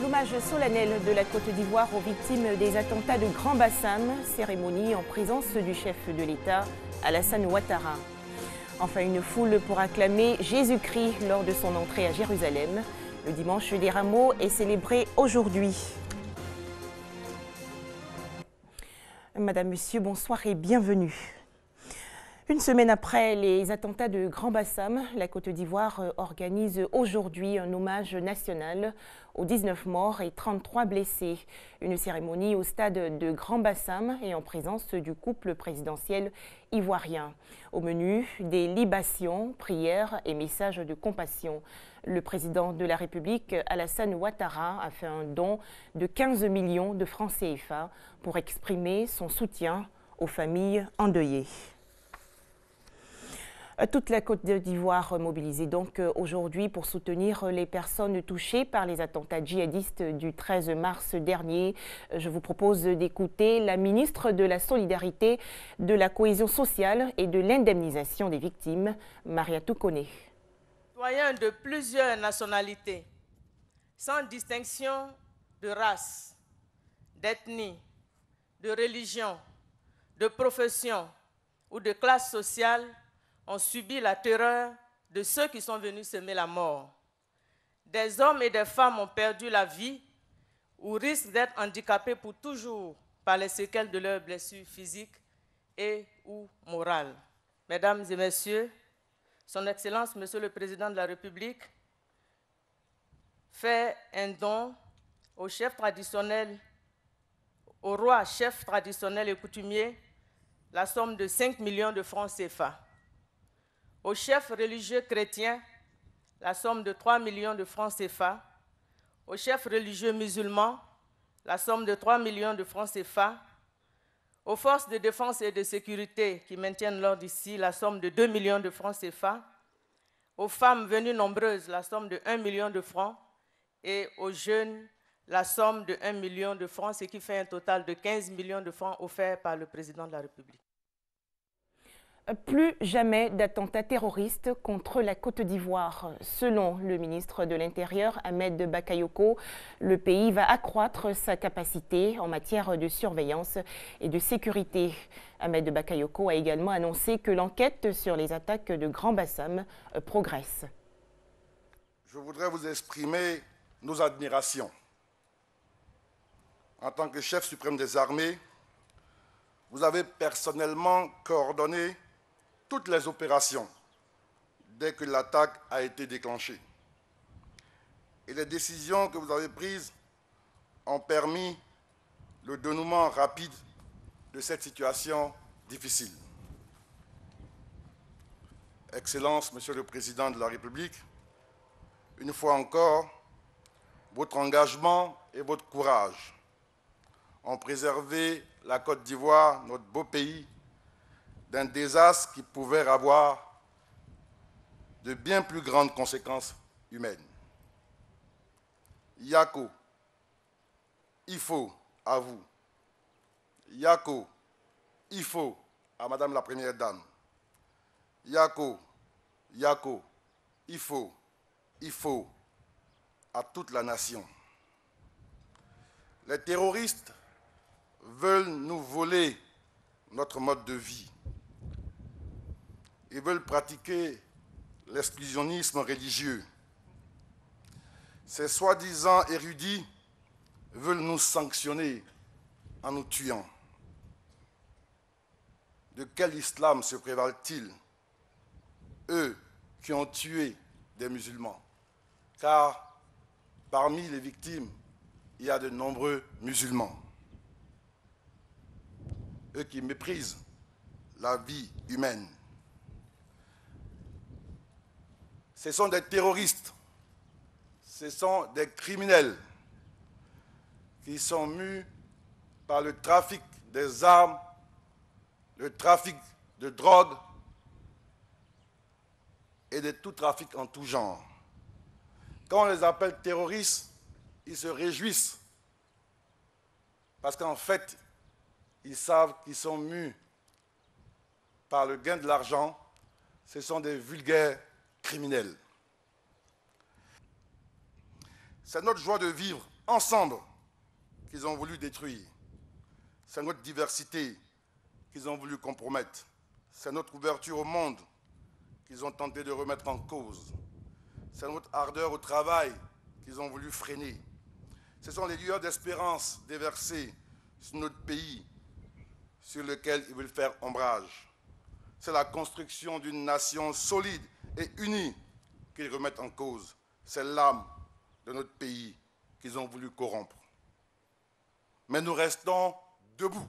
L'hommage solennel de la Côte d'Ivoire aux victimes des attentats de Grand Bassam, cérémonie en présence du chef de l'État, Alassane Ouattara. Enfin, une foule pour acclamer Jésus-Christ lors de son entrée à Jérusalem. Le dimanche des Rameaux est célébré aujourd'hui. Madame, Monsieur, bonsoir et bienvenue. Une semaine après les attentats de Grand Bassam, la Côte d'Ivoire organise aujourd'hui un hommage national aux 19 morts et 33 blessés. Une cérémonie au stade de Grand Bassam et en présence du couple présidentiel ivoirien. Au menu, des libations, prières et messages de compassion. Le président de la République, Alassane Ouattara, a fait un don de 15 millions de francs CFA pour exprimer son soutien aux familles endeuillées. Toute la Côte d'Ivoire mobilisée donc aujourd'hui pour soutenir les personnes touchées par les attentats djihadistes du 13 mars dernier. Je vous propose d'écouter la ministre de la Solidarité, de la Cohésion sociale et de l'indemnisation des victimes, Mariatou Koné. Citoyens de plusieurs nationalités, sans distinction de race, d'ethnie, de religion, de profession ou de classe sociale, ont subi la terreur de ceux qui sont venus semer la mort. Des hommes et des femmes ont perdu la vie ou risquent d'être handicapés pour toujours par les séquelles de leurs blessures physiques et ou morales. Mesdames et messieurs, Son Excellence, Monsieur le Président de la République, fait un don au chef traditionnel, au roi chef traditionnel et coutumier, la somme de 5 millions de francs CFA. Au chef religieux chrétien, la somme de 3 millions de francs CFA. Au chef religieux musulman, la somme de 3 millions de francs CFA. Aux forces de défense et de sécurité qui maintiennent l'ordre ici, la somme de 2 millions de francs CFA. Aux femmes venues nombreuses, la somme de 1 million de francs. Et aux jeunes, la somme de 1 million de francs, ce qui fait un total de 15 millions de francs offerts par le président de la République. Plus jamais d'attentats terroristes contre la Côte d'Ivoire. Selon le ministre de l'Intérieur, Ahmed Bakayoko, le pays va accroître sa capacité en matière de surveillance et de sécurité. Ahmed Bakayoko a également annoncé que l'enquête sur les attaques de Grand Bassam progresse. Je voudrais vous exprimer nos admirations. En tant que chef suprême des armées, vous avez personnellement coordonné toutes les opérations dès que l'attaque a été déclenchée. Et les décisions que vous avez prises ont permis le dénouement rapide de cette situation difficile. Excellence, Monsieur le Président de la République, une fois encore, votre engagement et votre courage ont préservé la Côte d'Ivoire, notre beau pays, d'un désastre qui pouvait avoir de bien plus grandes conséquences humaines. Yako, Ifo à vous. Yako, Ifo à Madame la Première Dame. Yako, Ifo à toute la nation. Les terroristes veulent nous voler notre mode de vie. Ils veulent pratiquer l'exclusionnisme religieux. Ces soi-disant érudits veulent nous sanctionner en nous tuant. De quel islam se prévalent-ils, eux qui ont tué des musulmans? Car parmi les victimes, il y a de nombreux musulmans. Eux qui méprisent la vie humaine. Ce sont des terroristes, ce sont des criminels qui sont mus par le trafic des armes, le trafic de drogue et de tout trafic en tout genre. Quand on les appelle terroristes, ils se réjouissent parce qu'en fait, ils savent qu'ils sont mus par le gain de l'argent. Ce sont des vulgaires criminels. C'est notre joie de vivre ensemble qu'ils ont voulu détruire. C'est notre diversité qu'ils ont voulu compromettre. C'est notre ouverture au monde qu'ils ont tenté de remettre en cause. C'est notre ardeur au travail qu'ils ont voulu freiner. Ce sont les lueurs d'espérance déversées sur notre pays, sur lequel ils veulent faire ombrage. C'est la construction d'une nation solide et unie qu'ils remettent en cause. C'est l'âme de notre pays qu'ils ont voulu corrompre. Mais nous restons debout.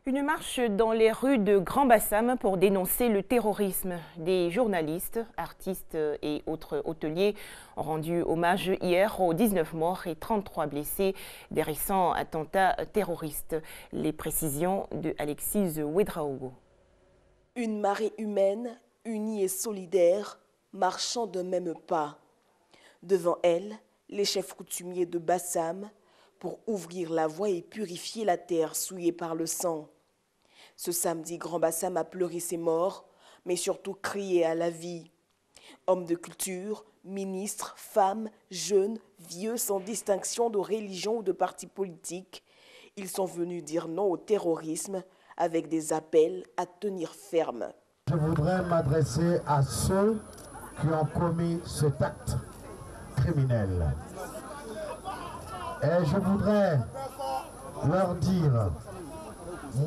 Une marche dans les rues de Grand Bassam pour dénoncer le terrorisme. Des journalistes, artistes et autres hôteliers ont rendu hommage hier aux 19 morts et 33 blessés des récents attentats terroristes. Les précisions de Alexis Ouedraogo. Une marée humaine, unie et solidaire, marchant d'un même pas. Devant elle, les chefs coutumiers de Bassam pour ouvrir la voie et purifier la terre souillée par le sang. Ce samedi, Grand Bassam a pleuré ses morts, mais surtout crié à la vie. Hommes de culture, ministres, femmes, jeunes, vieux, sans distinction de religion ou de parti politique, ils sont venus dire non au terrorisme avec des appels à tenir ferme. Je voudrais m'adresser à ceux qui ont commis cet acte criminel. Et je voudrais leur dire,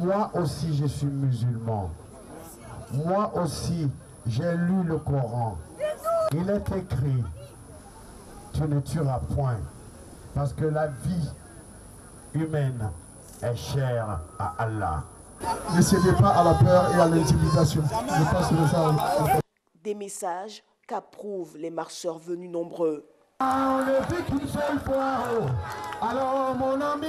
moi aussi je suis musulman, moi aussi j'ai lu le Coran. Il est écrit, tu ne tueras point, parce que la vie humaine est chère à Allah. Ne cédez pas à la peur et à l'intimidation. Je pense que ça... Des messages qu'approuvent les marcheurs venus nombreux. On ne vit qu'une seule fois, alors mon ami,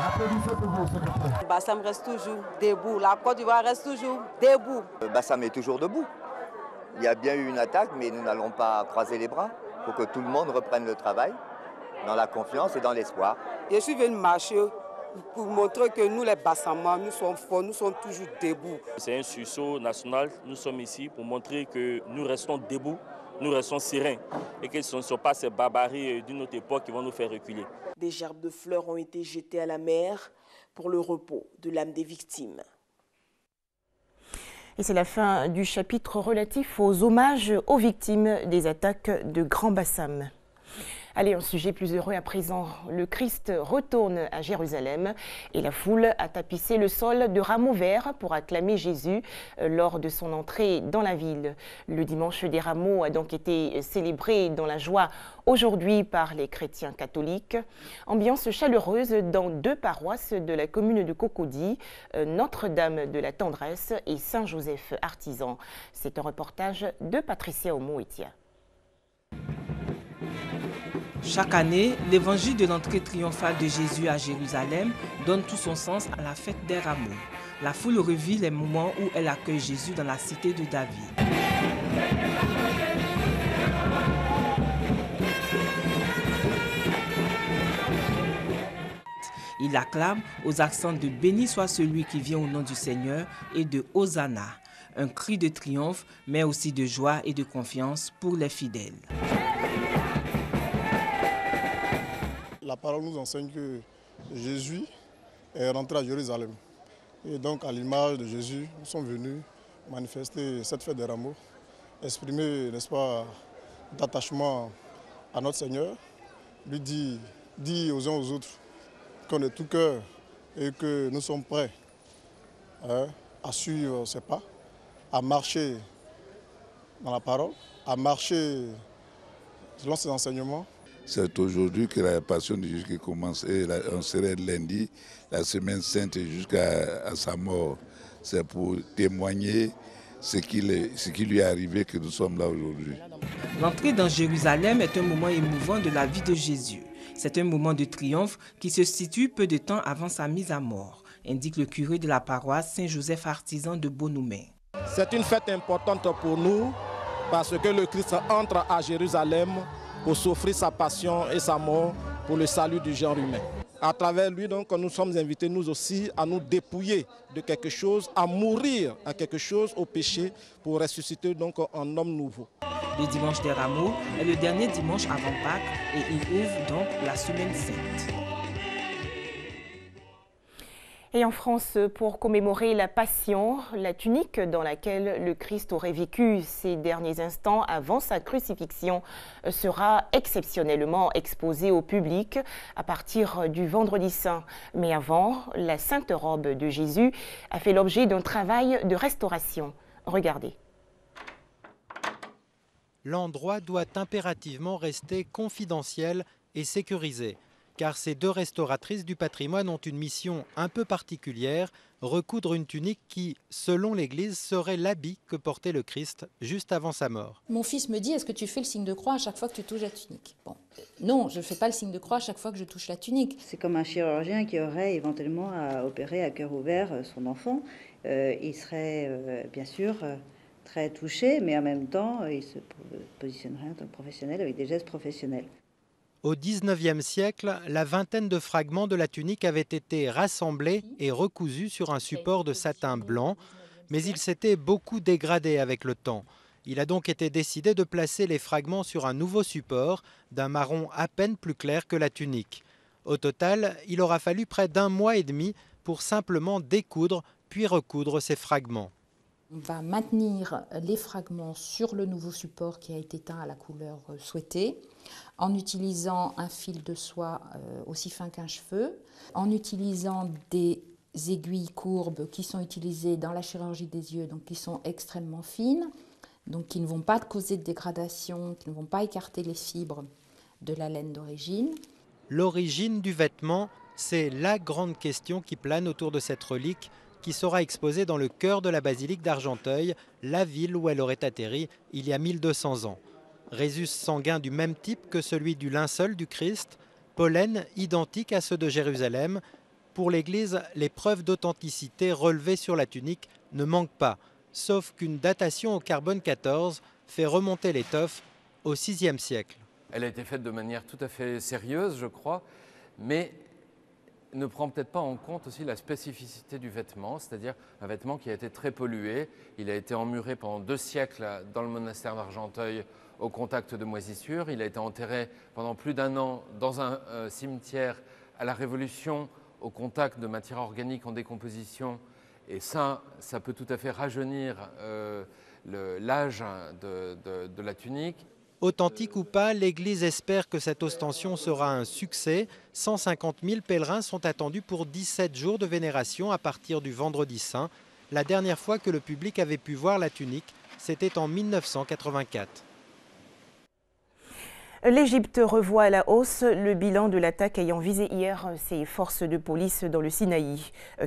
applaudissez pour vous, s'il vous plaît. Bassam reste toujours debout, la Côte d'Ivoire reste toujours debout. Bassam est toujours debout. Il y a bien eu une attaque, mais nous n'allons pas croiser les bras. Il faut que tout le monde reprenne le travail, dans la confiance et dans l'espoir. Je suis venu marcher pour montrer que nous, les Bassamois, nous sommes forts, nous sommes toujours debout. C'est un sursaut national. Nous sommes ici pour montrer que nous restons debout, nous restons sereins et que ce ne sont pas ces barbaries d'une autre époque qui vont nous faire reculer. Des gerbes de fleurs ont été jetées à la mer pour le repos de l'âme des victimes. Et c'est la fin du chapitre relatif aux hommages aux victimes des attaques de Grand Bassam. Allez, un sujet plus heureux à présent. Le Christ retourne à Jérusalem et la foule a tapissé le sol de rameaux verts pour acclamer Jésus lors de son entrée dans la ville. Le dimanche des rameaux a donc été célébré dans la joie aujourd'hui par les chrétiens catholiques. Ambiance chaleureuse dans deux paroisses de la commune de Cocody, Notre-Dame de la Tendresse et Saint-Joseph Artisan. C'est un reportage de Patricia Omo-Etia. Chaque année, l'évangile de l'entrée triomphale de Jésus à Jérusalem donne tout son sens à la fête des rameaux. La foule revit les moments où elle accueille Jésus dans la cité de David. Il acclame aux accents de « Béni soit celui qui vient au nom du Seigneur » et de « Hosanna », un cri de triomphe, mais aussi de joie et de confiance pour les fidèles. La parole nous enseigne que Jésus est rentré à Jérusalem. Et donc, à l'image de Jésus, nous sommes venus manifester cette fête des rameaux, exprimer, n'est-ce pas, d'attachement à notre Seigneur, lui dire aux uns aux autres qu'on est tout cœur et que nous sommes prêts à suivre ses pas, à marcher dans la parole, à marcher selon ses enseignements. C'est aujourd'hui que la passion de Jésus qui commence et on serait lundi, la semaine sainte jusqu'à sa mort. C'est pour témoigner ce qui lui est arrivé que nous sommes là aujourd'hui. L'entrée dans Jérusalem est un moment émouvant de la vie de Jésus. C'est un moment de triomphe qui se situe peu de temps avant sa mise à mort, indique le curé de la paroisse Saint-Joseph Artisan de Bonoumet. C'est une fête importante pour nous parce que le Christ entre à Jérusalem pour s'offrir sa passion et sa mort pour le salut du genre humain. À travers lui, donc, nous sommes invités, nous aussi, à nous dépouiller de quelque chose, à mourir à quelque chose, au péché, pour ressusciter donc un homme nouveau. Le dimanche des Rameaux est le dernier dimanche avant Pâques et il ouvre donc la semaine sainte. Et en France, pour commémorer la Passion, la tunique dans laquelle le Christ aurait vécu ces derniers instants avant sa crucifixion sera exceptionnellement exposée au public à partir du Vendredi Saint. Mais avant, la sainte robe de Jésus a fait l'objet d'un travail de restauration. Regardez. L'endroit doit impérativement rester confidentiel et sécurisé, car ces deux restauratrices du patrimoine ont une mission un peu particulière, recoudre une tunique qui, selon l'Église, serait l'habit que portait le Christ juste avant sa mort. Mon fils me dit, est-ce que tu fais le signe de croix à chaque fois que tu touches la tunique? Bon, non, je ne fais pas le signe de croix à chaque fois que je touche la tunique. C'est comme un chirurgien qui aurait éventuellement à opérer à cœur ouvert son enfant. Il serait bien sûr très touché, mais en même temps, il se positionnerait en tant que professionnel avec des gestes professionnels. Au XIXe siècle, la vingtaine de fragments de la tunique avaient été rassemblés et recousus sur un support de satin blanc, mais ils s'étaient beaucoup dégradés avec le temps. Il a donc été décidé de placer les fragments sur un nouveau support, d'un marron à peine plus clair que la tunique. Au total, il aura fallu près d'1 mois et demi pour simplement découdre puis recoudre ces fragments. On va maintenir les fragments sur le nouveau support qui a été teint à la couleur souhaitée, en utilisant un fil de soie aussi fin qu'un cheveu, en utilisant des aiguilles courbes qui sont utilisées dans la chirurgie des yeux, donc qui sont extrêmement fines, donc qui ne vont pas causer de dégradation, qui ne vont pas écarter les fibres de la laine d'origine. L'origine du vêtement, c'est la grande question qui plane autour de cette relique, qui sera exposée dans le cœur de la basilique d'Argenteuil, la ville où elle aurait atterri il y a 1200 ans. Résus sanguin du même type que celui du linceul du Christ, pollen identique à ceux de Jérusalem. Pour l'Église, les preuves d'authenticité relevées sur la tunique ne manquent pas, sauf qu'une datation au carbone 14 fait remonter l'étoffe au VIe siècle. Elle a été faite de manière tout à fait sérieuse, je crois, mais ne prend peut-être pas en compte aussi la spécificité du vêtement, c'est-à-dire un vêtement qui a été très pollué. Il a été emmuré pendant 2 siècles dans le monastère d'Argenteuil au contact de moisissures. Il a été enterré pendant plus d'1 an dans un cimetière à la Révolution au contact de matières organiques en décomposition. Et ça peut tout à fait rajeunir l'âge de la tunique. Authentique ou pas, l'Église espère que cette ostension sera un succès. 150 000 pèlerins sont attendus pour 17 jours de vénération à partir du Vendredi Saint. La dernière fois que le public avait pu voir la tunique, c'était en 1984. L'Égypte revoit à la hausse le bilan de l'attaque ayant visé hier ses forces de police dans le Sinaï.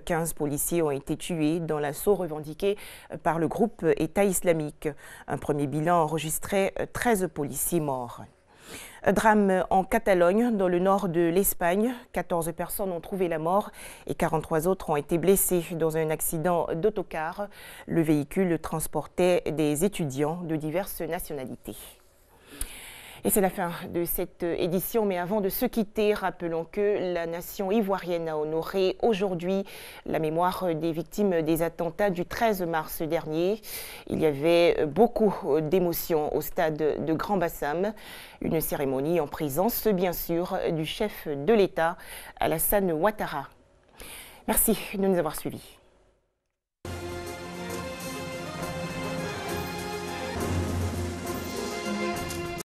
15 policiers ont été tués dans l'assaut revendiqué par le groupe État islamique. Un premier bilan enregistrait 13 policiers morts. Drame en Catalogne, dans le nord de l'Espagne. 14 personnes ont trouvé la mort et 43 autres ont été blessées dans un accident d'autocar. Le véhicule transportait des étudiants de diverses nationalités. Et c'est la fin de cette édition, mais avant de se quitter, rappelons que la nation ivoirienne a honoré aujourd'hui la mémoire des victimes des attentats du 13 mars dernier. Il y avait beaucoup d'émotions au stade de Grand Bassam. Une cérémonie en présence, bien sûr, du chef de l'État, Alassane Ouattara. Merci de nous avoir suivis.